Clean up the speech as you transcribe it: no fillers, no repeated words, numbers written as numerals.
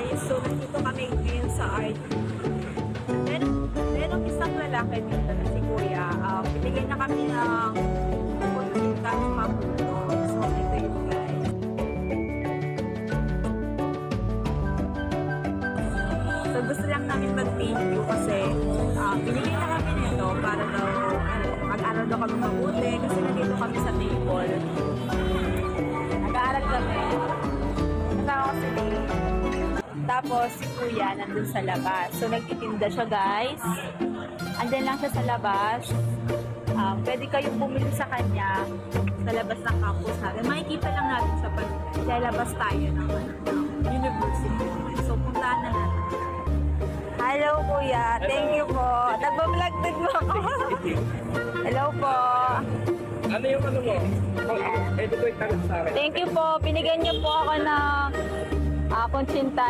guys, so nandito kami ngayon sa art. Merong isang lalaki dito na si Kuya. Binigyan na kami ng konsinta sa pabuto. So ito yun guys. So gusto lang namin mag-thank you kasi binigyan na kami nito para daw mag-aral daw kami mabuti kasi nandito kami sa table. Nag-aaral kami. Kasama ko si Lee. Tapos si Kuya nandun sa labas. So nagtitinda siya guys. Andyan lang siya sa labas. Pwede kayong bumili sa kanya sa labas ng campus natin. Makikita lang natin sa labas tayo ng university. So puntahan na natin. Hello Kuya. Thank you po. Nagbablog din mo ako. Hello po. Ano yung ano mo? Ito ko yung tanong sa akin. Thank you po. Binigyan niyo po ako ng konsinta